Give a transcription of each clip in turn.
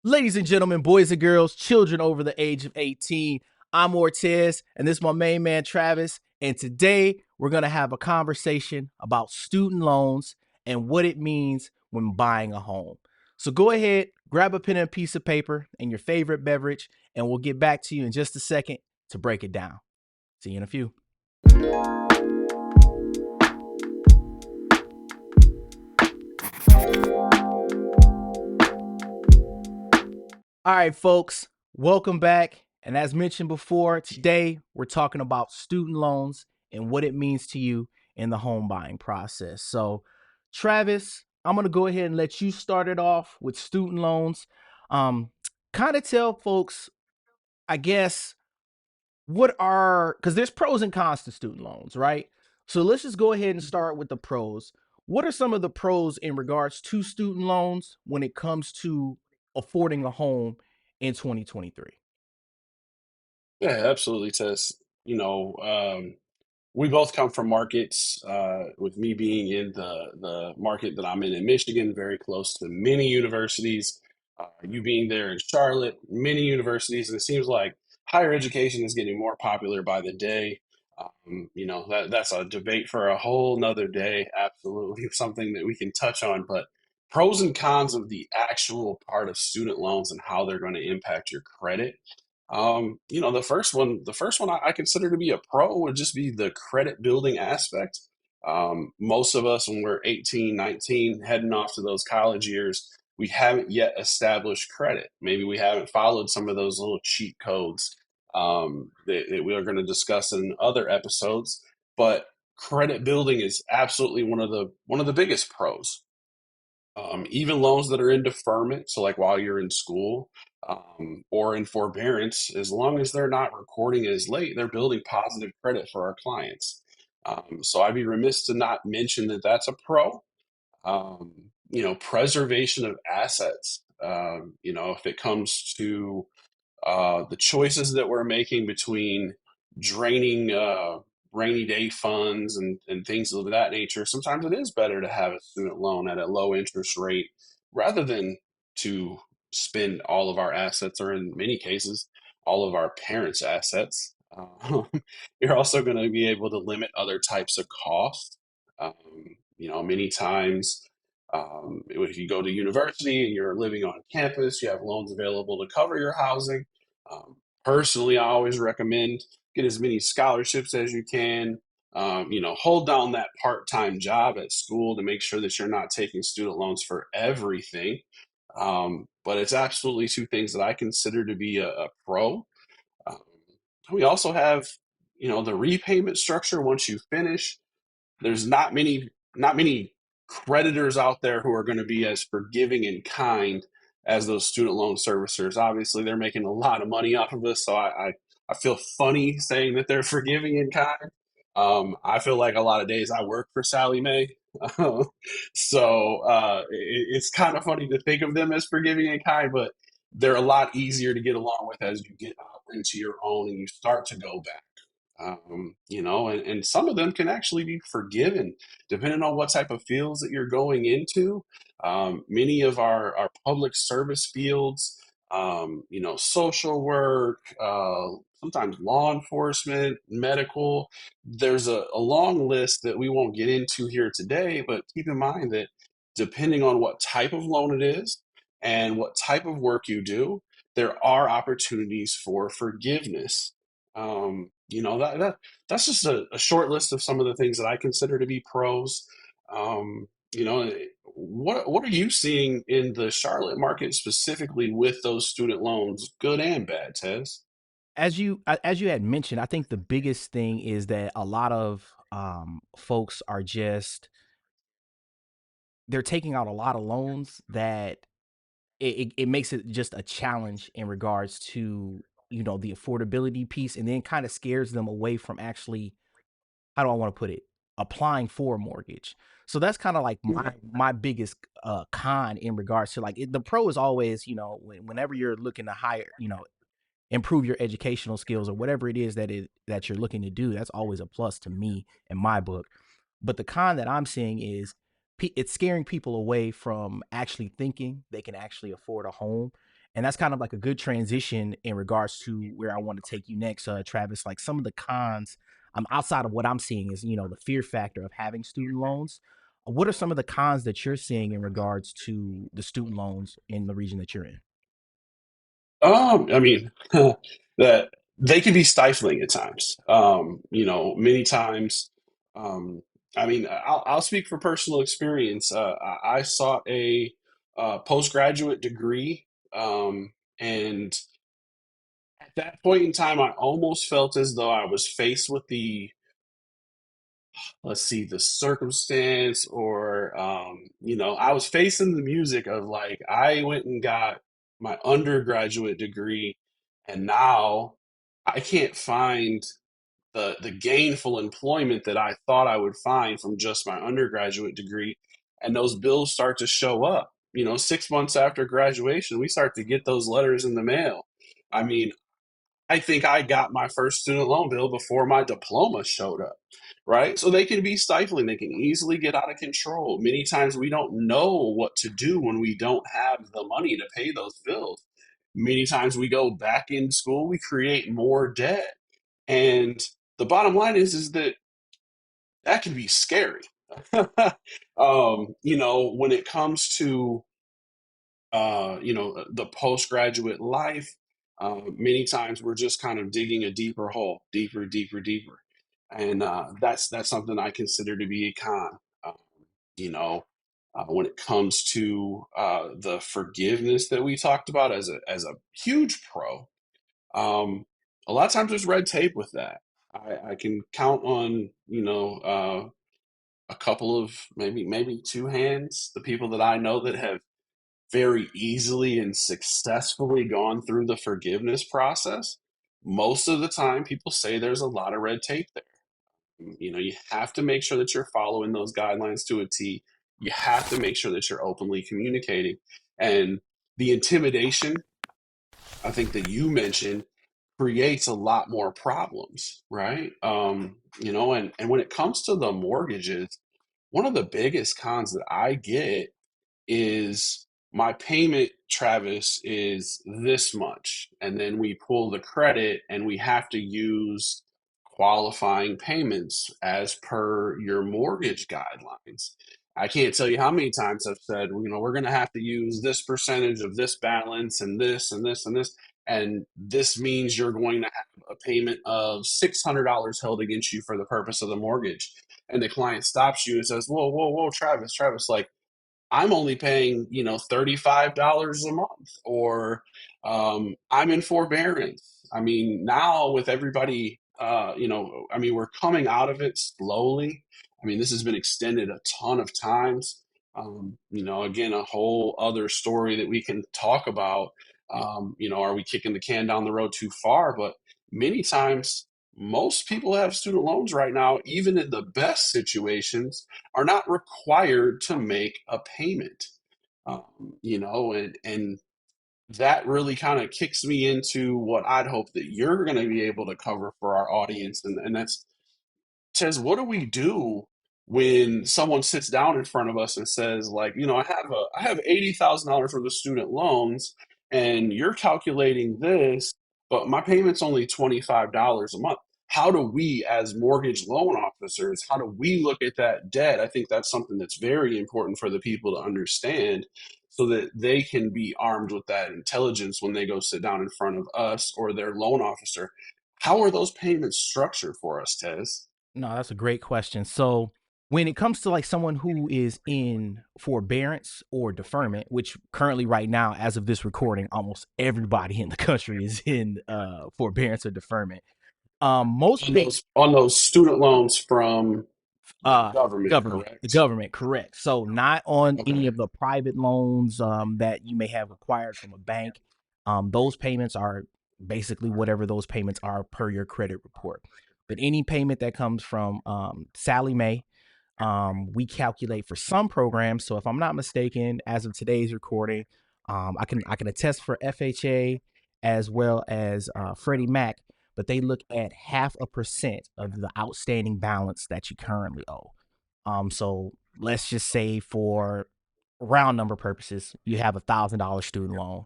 Ladies and gentlemen, boys and girls, children over the age of 18, I'm Ortez, and this is my main man, Travis. And today we're going to have a conversation about student loans and what it means when buying a home. So go ahead, grab a pen and a piece of paper and your favorite beverage, and we'll get back to you in just a second to break it down. See you in a few. All right, folks, welcome back. And as mentioned before, today we're talking about student loans and what it means to you in the home buying process. So, Travis, I'm going to go ahead and let you start it off with student loans. Um, kind of tell folks, I guess, because there's pros and cons to student loans, right? So let's just go ahead and start with the pros. What are some of the pros in regards to student loans when it comes to affording a home in 2023? Yeah, absolutely, Tess. We both come from markets, with me being in the market that I'm in Michigan, very close to many universities. You being there in Charlotte, many universities, and it seems like higher education is getting more popular by the day. That's a debate for a whole nother day. Absolutely, something that we can touch on. But pros and cons of the actual part of student loans and how they're going to impact your credit. The first one I consider to be a pro would just be the credit building aspect. Most of us, when we're 18, 19, heading off to those college years, we haven't yet established credit. Maybe we haven't followed some of those little cheat codes that we are going to discuss in other episodes. But credit building is absolutely one of the biggest pros. Even loans that are in deferment, so like while you're in school, or in forbearance, as long as they're not recording as late, they're building positive credit for our clients. So I'd be remiss to not mention that that's a pro. Preservation of assets. If it comes to the choices that we're making between draining rainy day funds and things of that nature, sometimes it is better to have a student loan at a low interest rate rather than to spend all of our assets, or in many cases, all of our parents' assets. You're also going to be able to limit other types of costs. Many times, if you go to university and you're living on campus, you have loans available to cover your housing. Personally, I always recommend get as many scholarships as you can. Hold down that part-time job at school to make sure that you're not taking student loans for everything. But it's absolutely two things that I consider to be a pro. Um, we also have, the repayment structure once you finish. There's not many creditors out there who are going to be as forgiving and kind as those student loan servicers. Obviously, they're making a lot of money off of us, so I feel funny saying that they're forgiving and kind. I feel like a lot of days I work for Sally Mae. It's kind of funny to think of them as forgiving and kind, but they're a lot easier to get along with as you get out into your own and you start to go back. And some of them can actually be forgiven depending on what type of fields that you're going into. Many of our public service fields, social work, sometimes law enforcement, medical, there's a long list that we won't get into here today, but keep in mind that depending on what type of loan it is and what type of work you do, there are opportunities for forgiveness. That's just a short list of some of the things that I consider to be pros. What are you seeing in the Charlotte market specifically with those student loans, good and bad, Tez? As you had mentioned, I think the biggest thing is that a lot of folks are just they're taking out a lot of loans that it makes it just a challenge in regards to the affordability piece, and then kind of scares them away from actually, how do I want to put it, applying for a mortgage. So that's kind of like my biggest con in regards to, like, the pro is always, whenever you're looking to hire, improve your educational skills or whatever it is that you're looking to do, that's always a plus to me in my book. But the con that I'm seeing is it's scaring people away from actually thinking they can actually afford a home. And that's kind of like a good transition in regards to where I want to take you next, Travis. Like some of the cons, outside of what I'm seeing is, the fear factor of having student loans. What are some of the cons that you're seeing in regards to the student loans in the region that you're in? I mean, that they can be stifling at times. Many times. Um, I mean, I'll speak for personal experience. I sought a postgraduate degree, and at that point in time, I almost felt as though I was faced with the circumstance, or I was facing the music of like I went and got my undergraduate degree, and now I can't find the gainful employment that I thought I would find from just my undergraduate degree. And those bills start to show up. 6 months after graduation, we start to get those letters in the mail. I mean, I think I got my first student loan bill before my diploma showed up, right? So they can be stifling. They can easily get out of control. Many times we don't know what to do when we don't have the money to pay those bills. Many times we go back in school, we create more debt. And the bottom line is that that can be scary. When it comes to the postgraduate life, many times we're just kind of digging a deeper hole, deeper, deeper, deeper, and that's something I consider to be a con. Um, when it comes to the forgiveness that we talked about as a huge pro, um, a lot of times there's red tape with that. I can count on a couple of maybe two hands the people that I know that have very easily and successfully gone through the forgiveness process. Most of the time, people say there's a lot of red tape there. You have to make sure that you're following those guidelines to a T. You have to make sure that you're openly communicating. And the intimidation, I think, that you mentioned creates a lot more problems, right? And when it comes to the mortgages, one of the biggest cons that I get is my payment, Travis, is this much. And then we pull the credit and we have to use qualifying payments as per your mortgage guidelines. I can't tell you how many times I've said, we're going to have to use this percentage of this balance and this and this and this. And this means you're going to have a payment of $600 held against you for the purpose of the mortgage. And the client stops you and says, whoa, whoa, whoa, Travis, like, I'm only paying, $35 a month, or I'm in forbearance. I mean, now with everybody, we're coming out of it slowly. I mean, this has been extended a ton of times. Again, a whole other story that we can talk about. Are we kicking the can down the road too far? But many times, most people have student loans right now, even in the best situations, are not required to make a payment. And that really kind of kicks me into what I'd hope that you're going to be able to cover for our audience, and that's says, what do we do when someone sits down in front of us and says, like, I have $80,000 worth of student loans, and you're calculating this, but my payment's only $25 a month. How do we, as mortgage loan officers, how do we look at that debt? I think that's something that's very important for the people to understand, so that they can be armed with that intelligence when they go sit down in front of us or their loan officer. How are those payments structured for us, Tez? No, that's a great question. So when it comes to like someone who is in forbearance or deferment, which currently right now, as of this recording, almost everybody in the country is in forbearance or deferment. Most on banks those student loans from the uh government, the correct? government, correct. So not on any Okay. of the private loans that you may have acquired from a bank. Those payments are basically whatever those payments are per your credit report. But any payment that comes from Sally Mae, we calculate for some programs. So if I'm not mistaken, as of today's recording, I can attest for FHA as well as Freddie Mac, but they look at 0.5% of the outstanding balance that you currently owe. So let's just say for round number purposes, you have $1,000 student loan.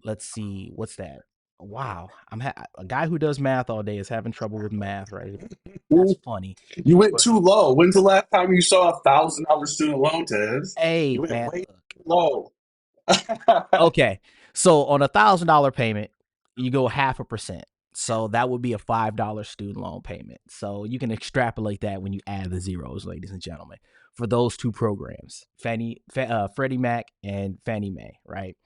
Let's see, what's that? Wow, a guy who does math all day is having trouble with math, right? That's funny. You went But too low. When's the last time you saw $1,000 student loan, Tez? hey, You went man, way look. too low. Okay, so on $1,000 payment, you go 0.5%. So that would be a $5 student loan payment. So you can extrapolate that when you add the zeros, ladies and gentlemen, for those two programs, Freddie Mac and Fannie Mae, right?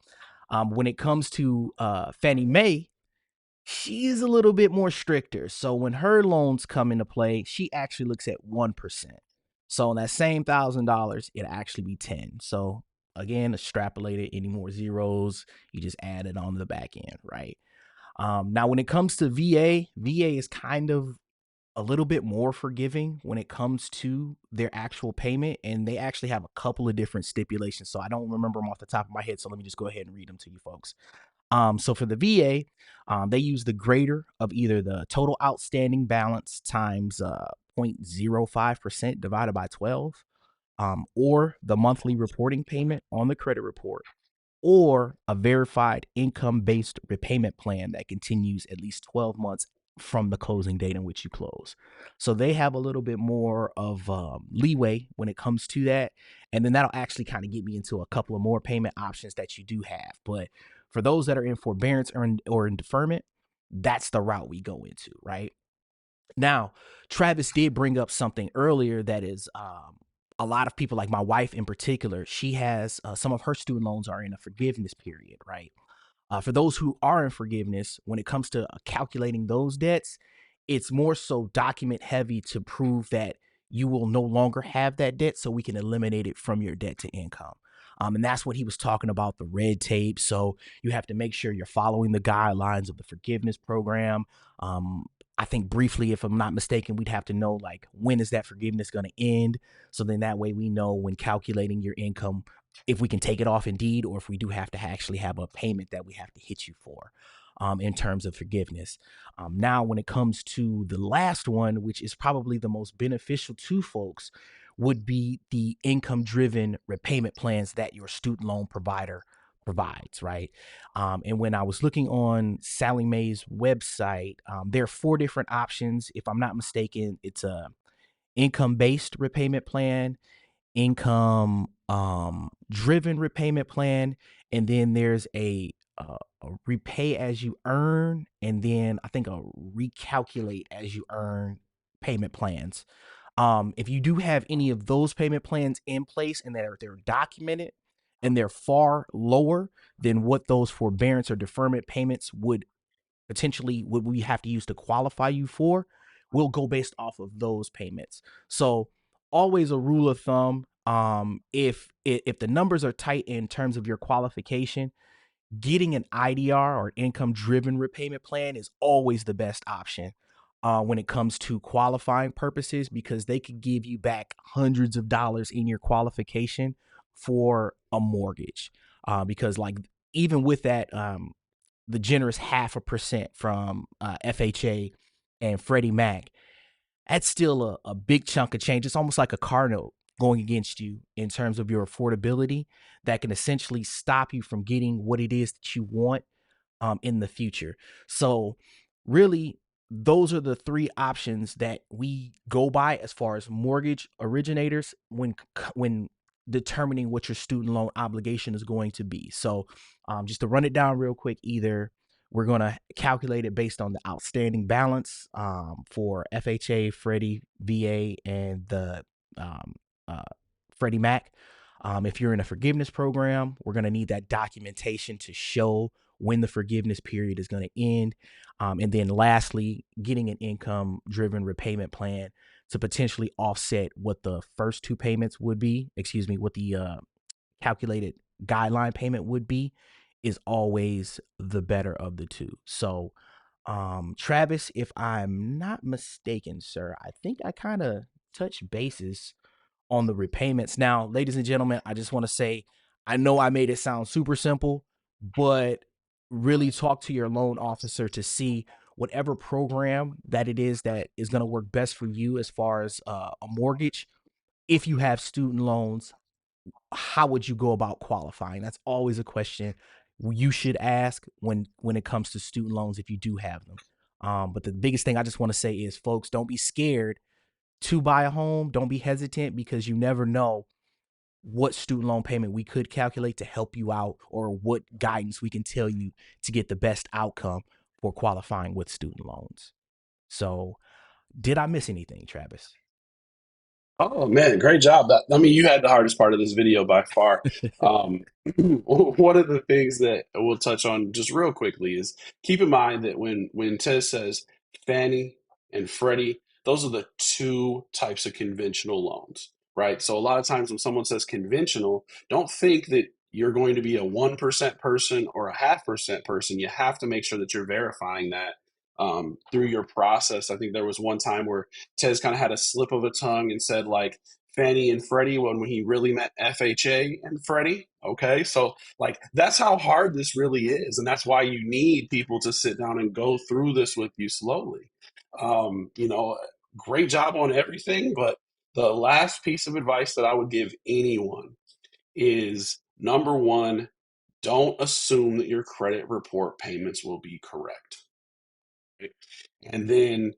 When it comes to Fannie Mae, she's a little bit more stricter. So when her loans come into play, she actually looks at 1%. So on that same $1,000, it'll actually be 10. So again, extrapolate it, any more zeros, you just add it on the back end, right? Now, when it comes to VA is kind of a little bit more forgiving when it comes to their actual payment, and they actually have a couple of different stipulations. So I don't remember them off the top of my head. So let me just go ahead and read them to you folks. So for the VA, they use the greater of either the total outstanding balance times 0.05% divided by 12, or the monthly reporting payment on the credit report, or a verified income based repayment plan that continues at least 12 months from the closing date in which you close. So they have a little bit more of leeway when it comes to that. And then that'll actually kind of get me into a couple of more payment options that you do have. But for those that are in forbearance or in deferment, that's the route we go into, right? Now, Travis did bring up something earlier that is a lot of people, like my wife in particular, she has some of her student loans are in a forgiveness period, right? For those who are in forgiveness, when it comes to calculating those debts, it's more so document heavy to prove that you will no longer have that debt so we can eliminate it from your debt to income. And that's what he was talking about, the red tape. So you have to make sure you're following the guidelines of the forgiveness program. Um, I think briefly, if I'm not mistaken, we'd have to know like when is that forgiveness going to end. So then that way we know when calculating your income if we can take it off indeed, or if we do have to actually have a payment that we have to hit you for in terms of forgiveness. Now, when it comes to the last one, which is probably the most beneficial to folks, would be the income driven repayment plans that your student loan provider provides, right? And when I was looking on Sally Mae's website, there are four different options. If I'm not mistaken, it's a income based repayment plan, income driven repayment plan, and then there's a repay as you earn, and then I think a recalculate as you earn payment plans. If you do have any of those payment plans in place and they're documented and they're far lower than what those forbearance or deferment payments would potentially what we have to use to qualify you for, will go based off of those payments. So always a rule of thumb. If the numbers are tight in terms of your qualification, getting an IDR or income driven repayment plan is always the best option when it comes to qualifying purposes, because they could give you back hundreds of dollars in your qualification for a mortgage. Because like even with that the generous 0.5% from FHA and Freddie Mac, that's still a big chunk of change. It's almost like a car note going against you in terms of your affordability that can essentially stop you from getting what it is that you want in the future. So, really, those are the three options that we go by as far as mortgage originators when determining what your student loan obligation is going to be. So, just to run it down real quick, either we're going to calculate it based on the outstanding balance for FHA, Freddie, VA, and the um, uh, Freddie Mac. If you're in a forgiveness program, we're going to need that documentation to show when the forgiveness period is going to end. And then lastly, getting an income driven repayment plan to potentially offset what the first two payments would be, excuse me, what the calculated guideline payment would be, is always the better of the two. So, Travis, if I'm not mistaken, sir, I think I kind of touched bases on the repayments. Now, ladies and gentlemen, I just want to say I know I made it sound super simple, but really talk to your loan officer to see whatever program that it is that is going to work best for you as far as a mortgage. If you have student loans, how would you go about qualifying? That's always a question you should ask when it comes to student loans if you do have them. But the biggest thing I just want to say is, folks, don't be scared to buy a home. Don't be hesitant, because you never know what student loan payment we could calculate to help you out, or what guidance we can tell you to get the best outcome for qualifying with student loans. So, did I miss anything, Travis? Oh man, great job. I mean, you had the hardest part of this video by far. Um, one of the things that we'll touch on just real quickly is keep in mind that when Tez says Fannie and Freddie, those are the two types of conventional loans, right? So a lot of times when someone says conventional, don't think that you're going to be a 1% person or a 0.5% person. You have to make sure that you're verifying that through your process. I think there was one time where Tez kind of had a slip of a tongue and said like Fannie and Freddie when he really meant FHA and Freddie. Okay, so like that's how hard this really is, and that's why you need people to sit down and go through this with you slowly. You know, great job on everything, but the last piece of advice that I would give anyone is number one, don't assume that your credit report payments will be correct. Right? And then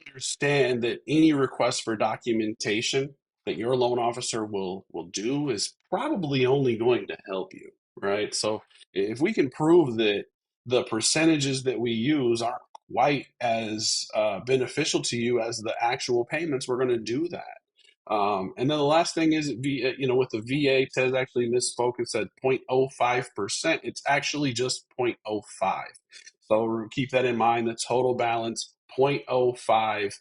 understand that any request for documentation that your loan officer will do is probably only going to help you, right? So if we can prove that the percentages that we use aren't quite as beneficial to you as the actual payments, we're going to do that. And then the last thing is, with the VA, Ted actually misspoke and said 0.05%. It's actually just 0.05. So keep that in mind. The total balance, 0.05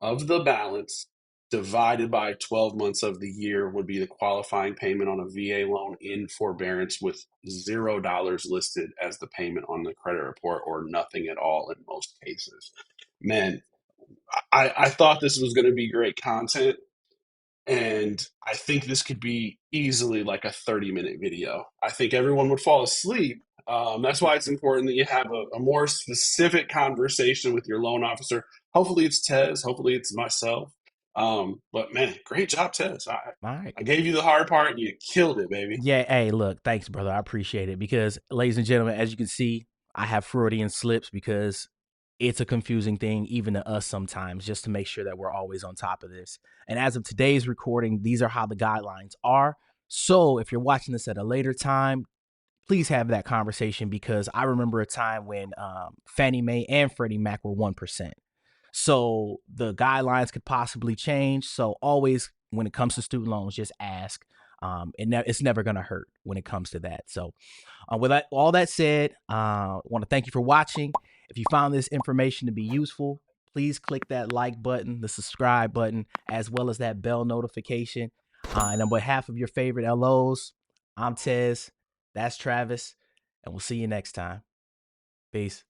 of the balance divided by 12 months of the year would be the qualifying payment on a VA loan in forbearance, with $0 listed as the payment on the credit report, or nothing at all in most cases. Man, I thought this was going to be great content. And I think this could be easily like a 30-minute video. I think everyone would fall asleep. That's why it's important that you have a more specific conversation with your loan officer. Hopefully it's Tez. Hopefully it's myself. But man, great job, Tez. All right. I gave you the hard part and you killed it, baby. Yeah, hey, look, thanks, brother. I appreciate it, because, ladies and gentlemen, as you can see, I have Freudian slips because it's a confusing thing, even to us sometimes, just to make sure that we're always on top of this. And as of today's recording, these are how the guidelines are. So if you're watching this at a later time, please have that conversation, because I remember a time when Fannie Mae and Freddie Mac were 1%. So the guidelines could possibly change. So always, when it comes to student loans, just ask. It's never going to hurt when it comes to that. So with all that said, I want to thank you for watching. If you found this information to be useful, please click that like button, the subscribe button, as well as that bell notification. And on behalf of your favorite LOs, I'm Tez. That's Travis. And we'll see you next time. Peace.